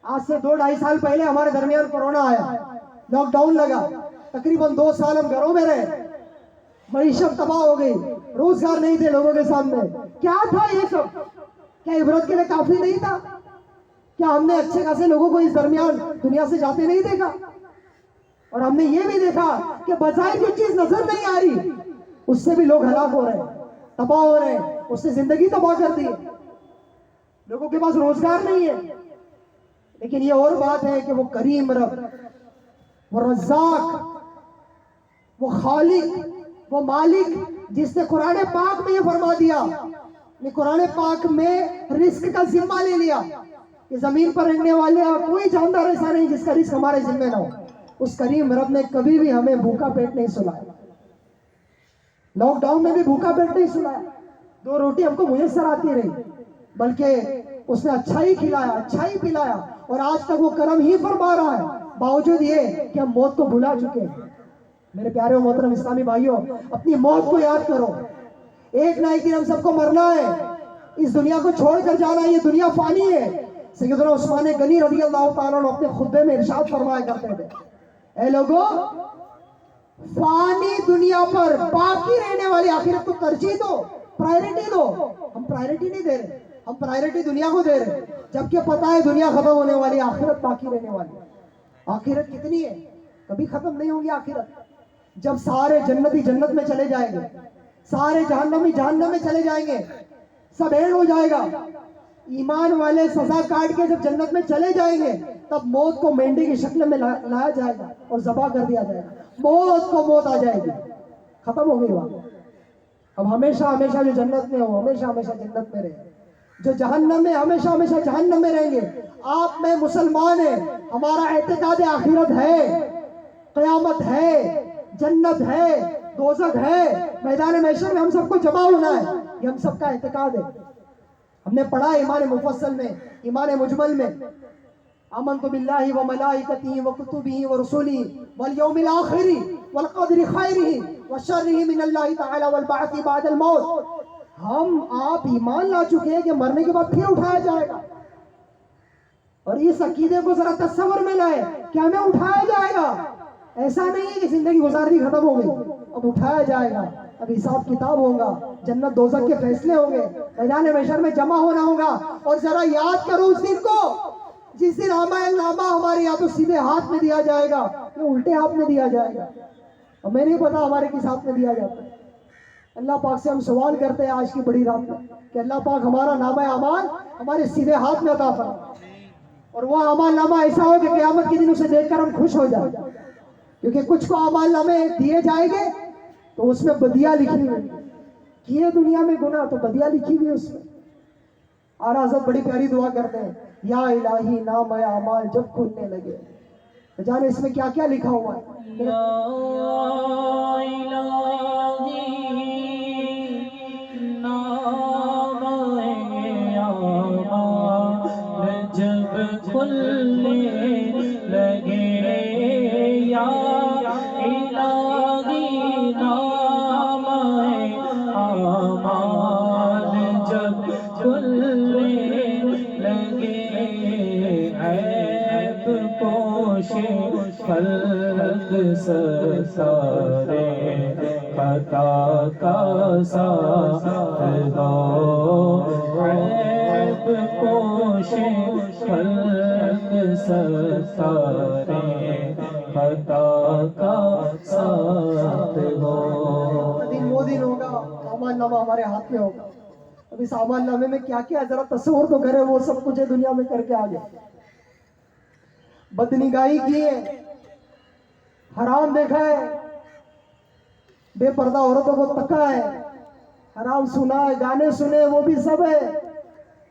آج سے 2-2.5 سال پہلے ہمارے درمیان کورونا آیا، لاک ڈاؤن لگا، تقریباً 2 سال ہم گھروں میں رہے، معیشت تباہ ہو گئی، روزگار نہیں تھے لوگوں کے سامنے۔ کیا تھا یہ سب؟ کیا عبرت کے لیے کافی نہیں تھا؟ کیا ہم نے اچھے خاصے لوگوں کو اس درمیان دنیا سے جاتے نہیں دیکھا؟ اور ہم نے یہ بھی دیکھا کہ بظاہر جو چیز نظر نہیں آ رہی اس سے بھی لوگ ہلاک ہو رہے ہیں، تباہ ہو رہے ہیں، اس سے زندگی تباہ کر دی، لوگوں کے پاس روزگار نہیں ہے۔ لیکن یہ اور بات ہے کہ وہ کریم رب، وہ رزاق، وہ خالق، وہ مالک، جس نے قرآن پاک میں یہ فرما دیا، نے قرآن پاک میں رزق کا ذمہ لے لیا کہ زمین پر رہنے والے کوئی جاندار ایسا نہیں جس کا رزق ہمارے ذمہ نہ ہو۔ اس کریم رب نے کبھی بھی ہمیں بھوکا پیٹ نہیں سلایا، لاک ڈاؤن میں بھی بھوکا پیٹ نہیں سلایا، 2 روٹی ہم کو میسر آتی رہی، بلکہ اس نے اچھا ہی کھلایا، اچھا ہی پلایا، اور آج تک وہ کرم ہی فرما رہا ہے، باوجود یہ کہ ہم موت کو بھلا چکے ہیں۔ میرے پیارے و محترم اسلامی بھائیوں، اپنی موت کو یاد کرو، ایک نہ ایک دن ہم سب کو مرنا ہے، اس دنیا کو چھوڑ کر جانا ہے، یہ دنیا فانی ہے۔ سیدنا عثمان غنی رضی اللہ تعالیٰ عنہ اپنے خطبے میں ارشاد فرمایا کرتے تھے، اے لوگوں، فانی دنیا پر باقی رہنے والی آخرت کو ترجیح دو، پرائرٹی دو۔ ہم پرائرٹی نہیں دے رہے، ہم پرائرٹی دنیا کو دے رہے، جبکہ پتہ ہے دنیا ختم ہونے والی، آخرت باقی رہنے والی۔ آخرت کتنی ہے؟ کبھی ختم نہیں ہوگی آخرت۔ جب سارے جنتی جنت میں چلے جائیں گے، سارے جہنمی جہنم میں چلے جائیں گے، سب اینڈ ہو جائے گا، ایمان والے سزا کاٹ کے جب جنت میں چلے جائیں گے، تب موت کو مینڈی کی شکل میں لایا جائے گا اور ذبح کر دیا جائے گا، موت کو موت آ جائے گی، ختم ہو گئی بات۔ اب ہمیشہ ہمیشہ جو جنت میں ہو ہمیشہ ہمیشہ جنت میں رہے، جو جہنم میں ہمیشہ ہمیشہ جہنم میں رہیں گے۔ آپ میں مسلمان ہیں، ہمارا اعتقاد آخرت ہے، قیامت ہے، جنت ہے، دوزخ ہے، میدان محشر میں ہم سب کو جمع ہونا ہے، یہ ہم سب کا اعتقاد ہے۔ ہم نے پڑھا ایمان مفصل میں، ایمان مجمل میں، آمنت باللہ وملائکتہ وکتبہ ورسلہ والیوم الآخر والقدر خیرہ وشرہ من اللہ تعالی والبعث بعد الموت۔ ہم آپ ایمان لا چکے ہیں کہ مرنے کے بعد پھر اٹھایا جائے گا، اور اس عقیدے کو ذرا تصور میں لائے کہ ہمیں اٹھایا جائے گا. ایسا نہیں ہے کہ زندگی گزارنی ختم ہو گئی, اب اٹھایا جائے گا, اب حساب کتاب ہوگا, جنت دوزخ کے فیصلے ہوں گے, میدان محشر میں جمع ہونا ہوگا. اور ذرا یاد کرو اس دن کو جس دن اعمال نامہ ہمارے یا تو سیدھے ہاتھ میں دیا جائے گا یا الٹے ہاتھ میں دیا جائے گا. اور میں نہیں پتا ہمارے کس ہاتھ میں دیا جاتا ہے. اللہ پاک سے ہم سوال کرتے ہیں آج کی بڑی رات میں کہ اللہ پاک ہمارا نامہ اعمال ہمارے سیدھے ہاتھ میں عطا فرما, اور وہ اعمال نامہ ایسا ہو کہ قیامت کے دن اسے دیکھ کر ہم خوش ہو جائیں. کیونکہ کچھ کو اعمال نامے دیے جائیں گے تو اس میں بدیاں لکھی ہوئی, کیے دنیا میں گناہ تو بدیاں لکھی ہوئی اس میں. اور حضرت بڑی پیاری دعا کرتے ہیں, یا الہی نام اعمال جب کھلنے لگے. جانے اس میں کیا کیا لکھا ہوا ہے. یا الہی نام اعمال جب کھلنے لگے, یا الہی نام اعمال جب کھلنے لگے, عیب پوش خلق ستارے خطا کا ساتھ دو, عیب پوش خلق ستارے خطا کا ساتھ دو. وہ دن ہوگا اعمال نامہ ہمارے ہاتھ میں ہوگا. اب اس اعمال نامے میں کیا کیا ہے ذرا تصور تو کرے, وہ سب کچھ دنیا میں کر کے آگے. بدنگاہی کی ہے, حرام دیکھا ہے, بے پردہ عورتوں کو تکا ہے, حرام سنا ہے, گانے سنے وہ بھی سب ہے,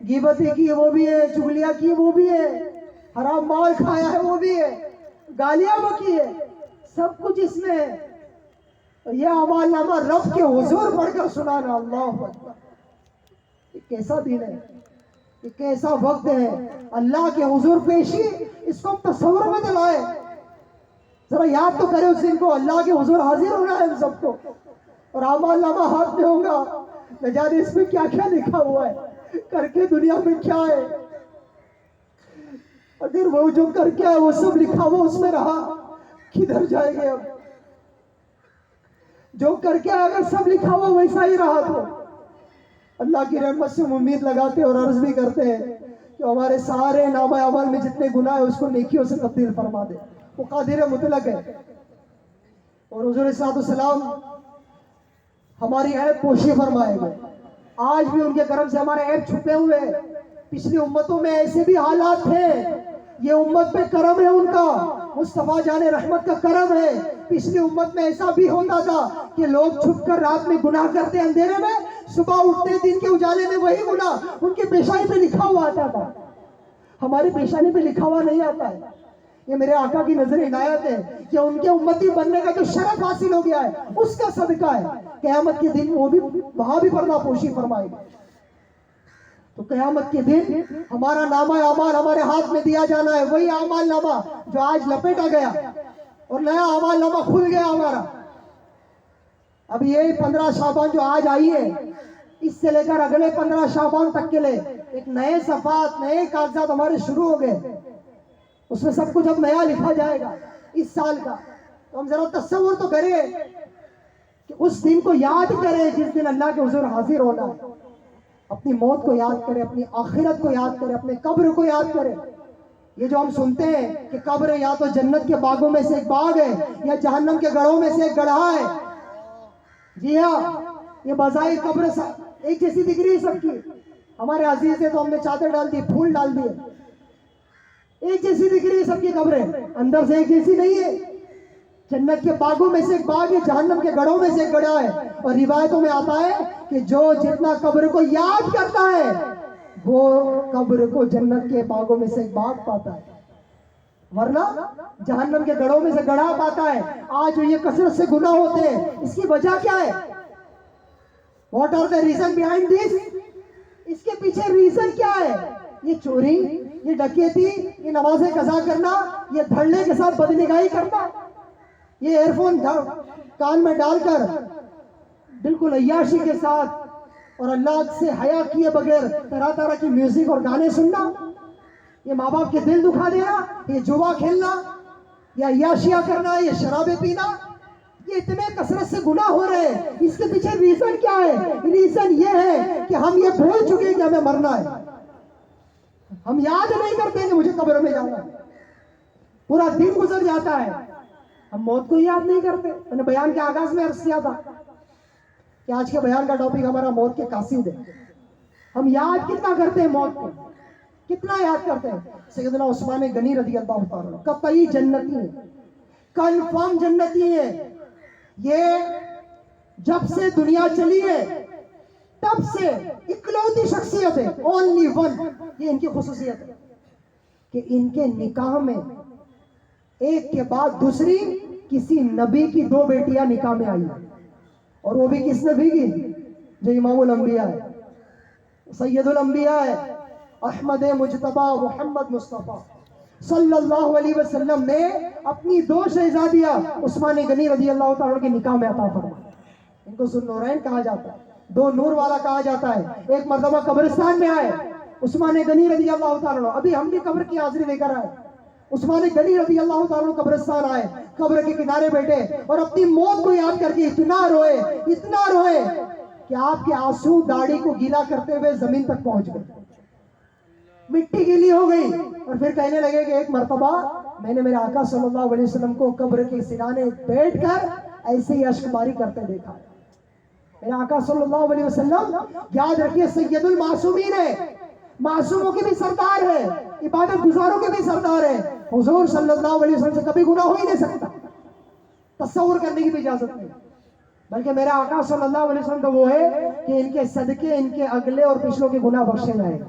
غیبتیں کی وہ بھی ہے, چغلیاں کی وہ بھی ہے, حرام مال کھایا ہے وہ بھی ہے, گالیاں بکی ہے, سب کچھ اس میں ہے. یہ اعمال نامہ رب کے حضور پڑھ کر سنانا, اللہ اکبر. یہ کیسا دن ہے, یہ کیسا وقت ہے, اللہ کے حضور پیشی, اس کو تصور میں دلائے. ذرا یاد تو کرے اس دن کو, اللہ کے حضور حاضر ہونا ہے ہم سب کو, اور اعمال نامہ ہاتھ میں ہوگا. نہ جانے اس میں کیا کیا لکھا ہوا ہے, کر کے دنیا میں کیا ہے. اگر وہ جو کر کے ہے وہ سب لکھا ہوا اس میں رہا, کدھر جائیں گے اب. جو کر کے اگر سب لکھا ہوا ویسا ہی رہا تو اللہ کی رحمت سے امید لگاتے اور عرض بھی کرتے ہیں کہ ہمارے سارے نامہ اعمال میں جتنے گناہ ہیں اس کو نیکیوں سے تبدیل فرما دے. وہ قادر مطلق ہے. اور حضور صلی اللہ علیہ وسلم ہماری عیب پوشی فرمائے گے. آج بھی ان کے کرم سے ہمارے عیب چھپے ہوئے ہیں. پچھلی امتوں میں ایسے بھی حالات تھے, یہ امت پہ کرم ہے ان کا, مصطفیٰ جان رحمت کا کرم ہے. پچھلی امت میں ایسا بھی ہوتا تھا کہ لوگ چھپ کر رات میں گناہ کرتے اندھیرے میں, صبح اٹھتے دن کے اجالے میں وہی گناہ ان کی پیشانی پہ لکھا ہوا آتا تھا. ہماری پیشانی پہ لکھا ہوا نہیں آتا ہے. یہ میرے آقا کی نظر عنایت ہے کہ ان کے امتی بننے کا جو شرف حاصل ہو گیا ہے اس کا صدقہ ہے. قیامت کے دن وہ بھی وہاں بھی پردہ پوشی فرمائے گا. تو قیامت کے دن ہمارا نامہ اعمال ہمارے ہاتھ میں دیا جانا ہے, وہی اعمال نامہ جو آج لپیٹا گیا اور نیا اعمال نامہ کھل گیا ہمارا. اب یہ 15 شعبان جو آج آئی ہے, اس سے لے کر اگلے 15 شعبان تک کے لیے ایک نئے صفحات, نئے کاغذات ہمارے شروع ہو گئے. اس میں سب کچھ اب نیا لکھا جائے گا اس سال کا. تو ہم ذرا تصور تو کریں کہ اس دن کو یاد کریں جس دن اللہ کے حضور حاضر ہونا ہے. اپنی موت کو یاد کرے, اپنی آخرت کو یاد کرے, اپنے قبر کو یاد کرے. یہ جو ہم سنتے ہیں کہ قبر یا تو جنت کے باغوں میں سے ایک باغ ہے یا جہنم کے گڑھوں میں سے ایک گڑھا ہے. جی ہاں, یہ بظاہر قبر ایک جیسی دکھ رہی ہے سب کی. ہمارے عزیز ہے تو ہم نے چادر ڈال دی, پھول ڈال دیے, ایک جیسی دکھ رہی ہے سب کی قبریں, اندر سے ایک جیسی نہیں ہے. جنت کے باغوں میں سے ایک باغ ہے, جہنم کے گڑھوں میں سے ایک گڑھا ہے. اور روایتوں میں آتا ہے کہ جو جتنا قبر کو یاد کرتا ہے وہ قبر کو جنت کے باغوں میں سے ایک باغ پاتا ہے, ورنہ جہنم کے گڑھوں میں سے گڑھا پاتا ہے. آج جو یہ کثرت سے گناہ ہوتے ہیں اس کی وجہ کیا ہے؟ What are the reason behind this? اس کے پیچھے ریزن کیا ہے؟ یہ چوری, یہ ڈکیتی, یہ نمازیں قضا کرنا, یہ دھڑنے کے ساتھ بدنگاہی کرنا, یہ ایئر فون کان میں ڈال کر بالکل عیاشی کے ساتھ اور اللہ سے حیا کیے بغیر طرح طرح کی میوزک اور گانے سننا, یہ ماں باپ کے دل دکھا دینا، یہ جوا کھیلنا یا عیاشیاں کرنا، یہ شرابیں پینا، یہ اتنے کثرت سے گناہ ہو رہے ہیں، اس کے پیچھے ریزن کیا ہے؟ ریزن یہ ہے کہ ہم یہ بھول چکے کہ ہمیں مرنا ہے، ہم یاد نہیں کرتے کہ مجھے قبر میں جانا ہے، پورا دن گزر جاتا ہے، ہم موت کو یاد نہیں کرتے۔ میں نے بیان کے آغاز میں عرض کیا تھا کہ آج کے بیان کا ٹاپک ہمارا موت کے قاصد ہے۔ ہم یاد کتنا کرتے ہیں موت کو، کتنا یاد کرتے ہیں؟ سیدنا عثمان غنی رضی اللہ تعالیٰ عنہ قطعی جنتی ہیں، کنفرم جنتی ہیں، یہ جب سے دنیا چلی ہے تب سے اکلوتی شخصیت ہے، اونلی ون، یہ ان کی خصوصیت ہے کہ ان کے نکاح میں ایک کے بعد دوسری کسی نبی کی 2 بیٹیاں نکاح میں آئی، اور وہ بھی کس نبی کی؟ جو امام الانبیاء ہے، سید الانبیاء ہے، احمد مجتبی محمد مصطفیٰ صلی اللہ علیہ وسلم نے اپنی 2 شہزادیاں عثمان غنی رضی اللہ تعالیٰ کے نکاح میں عطا فرمائی۔ ان کو ذوالنورین کہا جاتا ہے، 2 نور والا کہا جاتا ہے۔ ایک مرتبہ قبرستان میں آئے عثمان غنی رضی اللہ تعالیٰ، ابھی ہم بھی قبر کی حاضری لے کر آئے، عثمان غنی رضی اللہ تعالیٰ قبرستان آئے، قبر کے کنارے بیٹھے اور اپنی موت کو یاد کر کے اتنا روئے کہ آپ کے آنسو داڑھی کو گیلا کرتے ہوئے زمین تک پہنچ گئے، مٹی گیلی ہو گئی، اور پھر کہنے لگے کہ ایک مرتبہ میں نے میرے آقا صلی اللہ علیہ وسلم کو قبر کے سرانے بیٹھ کر ایسے ہی اشک باری کرتے دیکھا۔ میرے آقا صلی اللہ علیہ وسلم یاد رکھیے سید المعصومین ہے، معصوموں کے بھی سردار ہے، عبادت گزاروں کے بھی سردار ہے۔ حضور صلی اللہ علیہ وسلم سے کبھی گناہ ہو ہی نہیں سکتا، تصور کرنے کی بھی اجازت نہیں، بلکہ میرا آقا صلی اللہ علیہ وسلم تو وہ ہے کہ ان کے صدقے ان کے اگلے اور پچھلوں کے گناہ بخشے جائیں۔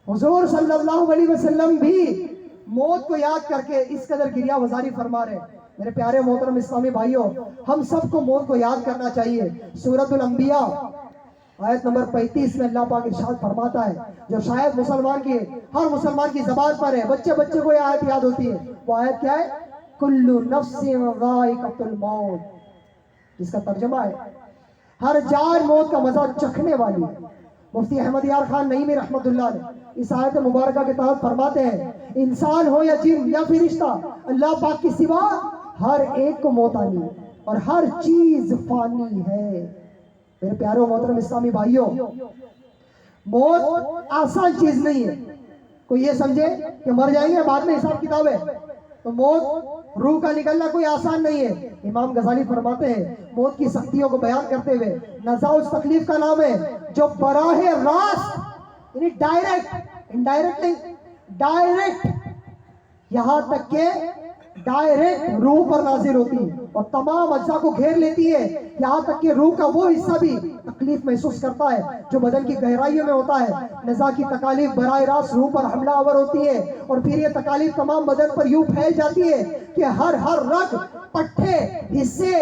حضور صلی اللہ علیہ وسلم بھی موت کو یاد کر کے اس قدر گریہ وزاری فرما رہے ہیں۔ میرے پیارے محترم اسلامی بھائیوں، ہم سب کو موت کو یاد کرنا چاہیے۔ سورۃ الانبیاء آیت نمبر 35 میں اللہ پاک ارشاد فرماتا ہے، جو شاید ہر مسلمان کی زبان پر ہے، بچے کو یہ آیت یاد ہوتی ہے۔ وہ آیت کیا ہے؟ کل نفس ذائقۃ الموت، جس کا ترجمہ ہے ہر جان موت کا مزہ چکھنے والی ہے۔ مفتی احمد یار خان نعیمی رحمۃ اللہ علیہ اس آیت مبارکہ کے تحت فرماتے ہیں، انسان ہو یا جن یا فرشتہ، اللہ پاک کی سوا ہر ایک کو موت آنی ہے اور ہر چیز فانی ہے۔ میرے پیارے محترم اسلامی بھائیوں، موت آسان چیز نہیں ہے۔ کوئی یہ سمجھے کہ مر جائیں گے بعد میں حساب کتاب ہے، تو موت روح کا نکلنا کوئی آسان نہیں ہے۔ امام غزالی فرماتے ہیں موت کی سختیوں کو بیان کرتے ہوئے، نزاع اس تکلیف کا نام ہے جو براہ راست، یعنی ڈائریکٹ، انڈائریکٹ نہیں، ڈائریکٹ، یہاں تک کہ ڈائریکٹ روح پر نازل ہوتی ہے اور تمام اجزاء کو گھیر لیتی ہے، یہاں تک کہ روح کا وہ حصہ بھی تکلیف محسوس کرتا ہے جو بدن کی گہرائیوں میں ہوتا ہے۔ نزاع کی تکالیف براہ راست روح پر حملہ آور ہوتی ہے اور پھر یہ تکالیف تمام بدن پر یوں پھیل جاتی ہے کہ ہر رگ، پٹھے، حصے،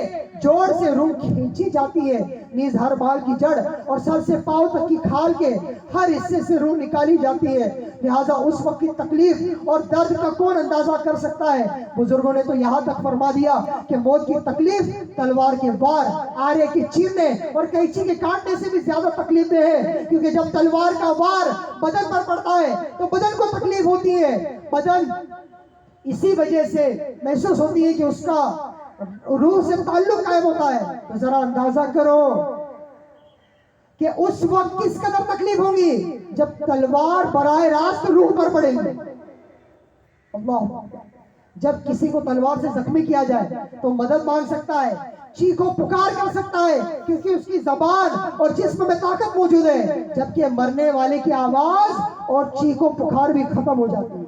جوڑ سے روح کھینچی جاتی ہے، نیز ہر بال کی جڑ اور سر سے پاؤں تک کی کھال کے ہر حصے سے روح نکالی جاتی ہے۔ لہٰذا اس وقت کی تکلیف اور درد کا کون اندازہ کر سکتا ہے؟ بزرگوں نے تو یہاں تک فرما دیا کہ موت کی تکلیف تلوار کے وار، آرے کے چیرنے اور قینچی کے کاٹنے سے بھی زیادہ تکلیف دہ ہے، کیونکہ جب تلوار کا وار بدن پر پڑتا ہے تو بدن کو تکلیف ہوتی ہے، بدن اسی وجہ سے محسوس ہوتی ہے کہ اس کا روح سے تعلق قائم ہوتا ہے۔ تو ذرا اندازہ کرو کہ اس وقت کس قدر تکلیف ہوگی جب تلوار براہ راست روح پر پڑے گی۔ اللہ، جب کسی کو تلوار سے زخمی کیا جائے تو مدد مانگ سکتا ہے، چیخو پکار کر سکتا ہے، کیونکہ اس کی زبان اور جسم میں طاقت موجود ہے، جبکہ مرنے والے کی آواز اور چیخو پکار بھی ختم ہو جاتی ہے۔